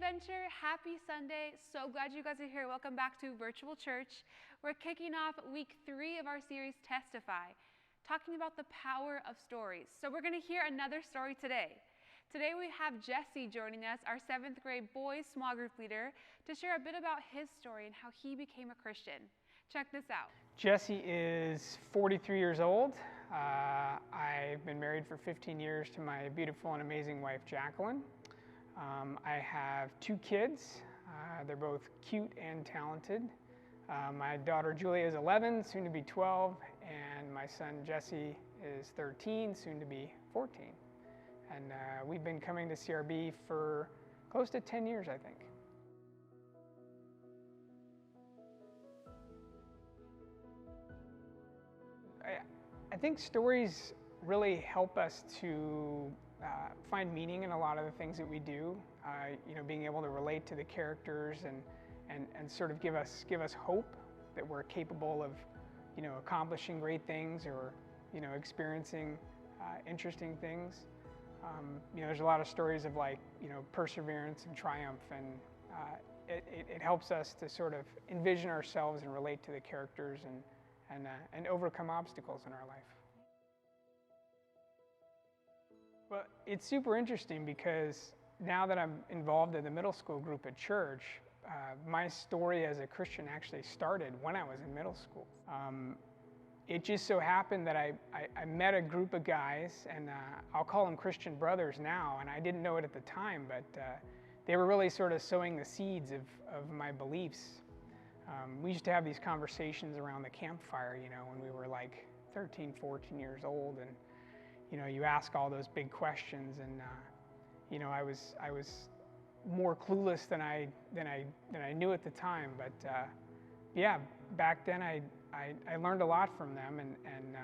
Adventure, happy Sunday. So glad you guys are here. Welcome back to Virtual Church. We're kicking off week 3 of our series, Testify, talking about the power of stories. So we're going to hear another story today. Today we have Jesse joining us, our 7th grade boys small group leader, to share a bit about his story and how he became a Christian. Check this out. Jesse is 43 years old. I've been married for 15 years to my beautiful and amazing wife, Jacqueline. I have 2 kids. They're both cute and talented. My daughter Julia is 11, soon to be 12, and my son Jesse is 13, soon to be 14. And we've been coming to CRB for close to 10 years, I think. I think stories really help us to find meaning in a lot of the things that we do. Being able to relate to the characters and sort of give us hope that we're capable of, accomplishing great things or, experiencing interesting things. There's a lot of stories of perseverance and triumph, and it helps us to sort of envision ourselves and relate to the characters and overcome obstacles in our life. Well, it's super interesting because now that I'm involved in the middle school group at church, my story as a Christian actually started when I was in middle school. It just so happened that I met a group of guys, and I'll call them Christian brothers now, and I didn't know it at the time, but they were really sort of sowing the seeds of my beliefs. We used to have these conversations around the campfire, when we were like 13, 14 years old, and you ask all those big questions, and I was more clueless than I knew at the time. But yeah, back then I learned a lot from them, and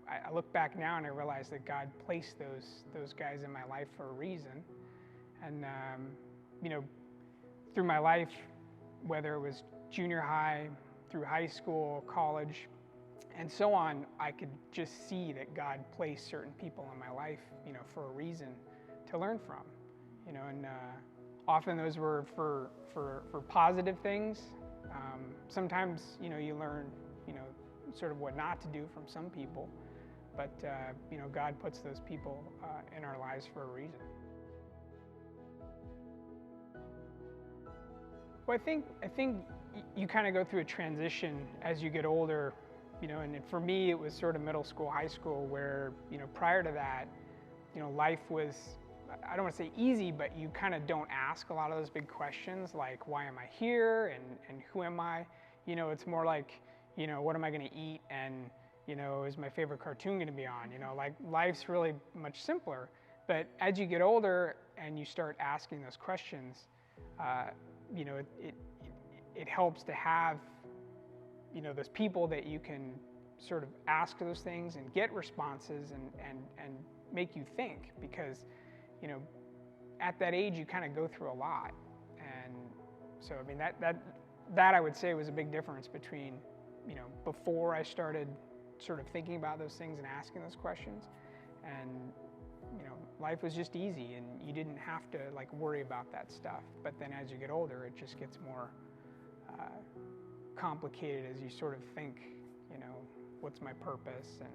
I look back now and I realize that God placed those guys in my life for a reason, and through my life, whether it was junior high, through high school, college, and so on, I could just see that God placed certain people in my life, for a reason to learn from, and often those were for positive things. Sometimes, you learn, sort of what not to do from some people, but, God puts those people in our lives for a reason. Well, I think you kind of go through a transition as you get older, and for me it was sort of middle school, high school, where, prior to that, life was, I don't want to say easy, but you kind of don't ask a lot of those big questions like, why am I here, and who am I? It's more like, what am I going to eat, and, is my favorite cartoon going to be on? Life's really much simpler. But as you get older and you start asking those questions, it helps to have, those people that you can sort of ask those things and get responses and make you think, because, at that age you kind of go through a lot. And so, I mean, that I would say was a big difference between, before I started sort of thinking about those things and asking those questions, and life was just easy and you didn't have to worry about that stuff. But then as you get older, it just gets more complicated as you sort of think, what's my purpose, and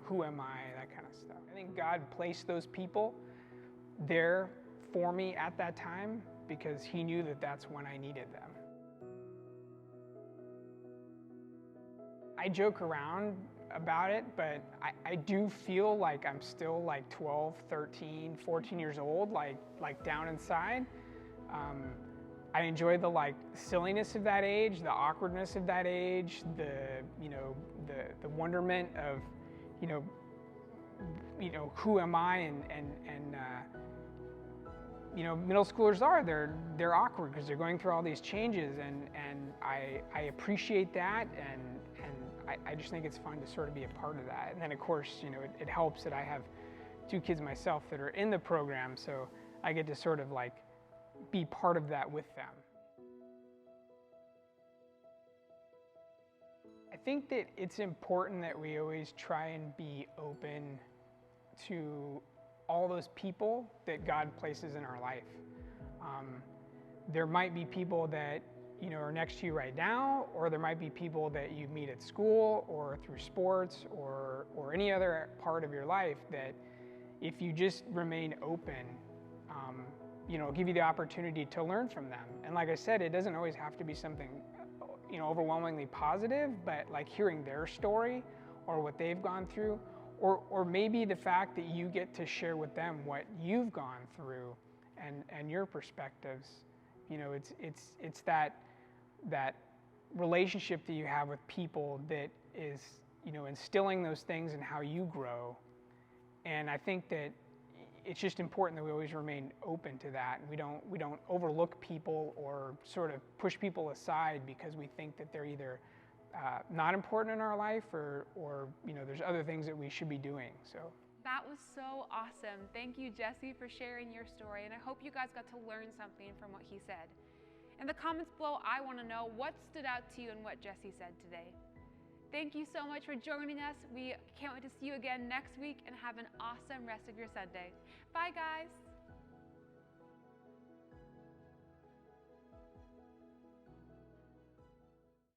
who am I, that kind of stuff. I think God placed those people there for me at that time because He knew that that's when I needed them. I joke around about it, but I do feel like I'm still 12, 13, 14 years old, like down inside. I enjoy the silliness of that age, the awkwardness of that age, the wonderment of, who am I, and middle schoolers they're awkward because they're going through all these changes, and I appreciate that, and I just think it's fun to sort of be a part of that. And then of course, it helps that I have 2 kids myself that are in the program, so I get to sort of be part of that with them. I think that it's important that we always try and be open to all those people that God places in our life. There might be people that are next to you right now, or there might be people that you meet at school or through sports or any other part of your life that if you just remain open, give you the opportunity to learn from them. And like I said, it doesn't always have to be something overwhelmingly positive, but like hearing their story or what they've gone through, or maybe the fact that you get to share with them what you've gone through and your perspectives. It's that relationship that you have with people that is instilling those things in how you grow. And I think that it's just important that we always remain open to that, and we don't overlook people or sort of push people aside because we think that they're either not important in our life or there's other things that we should be doing. So that was so awesome. Thank you, Jesse, for sharing your story, and I hope you guys got to learn something from what he said. In the comments below, I want to know what stood out to you in what Jesse said today. Thank you so much for joining us. We can't wait to see you again next week, and have an awesome rest of your Sunday. Bye, guys.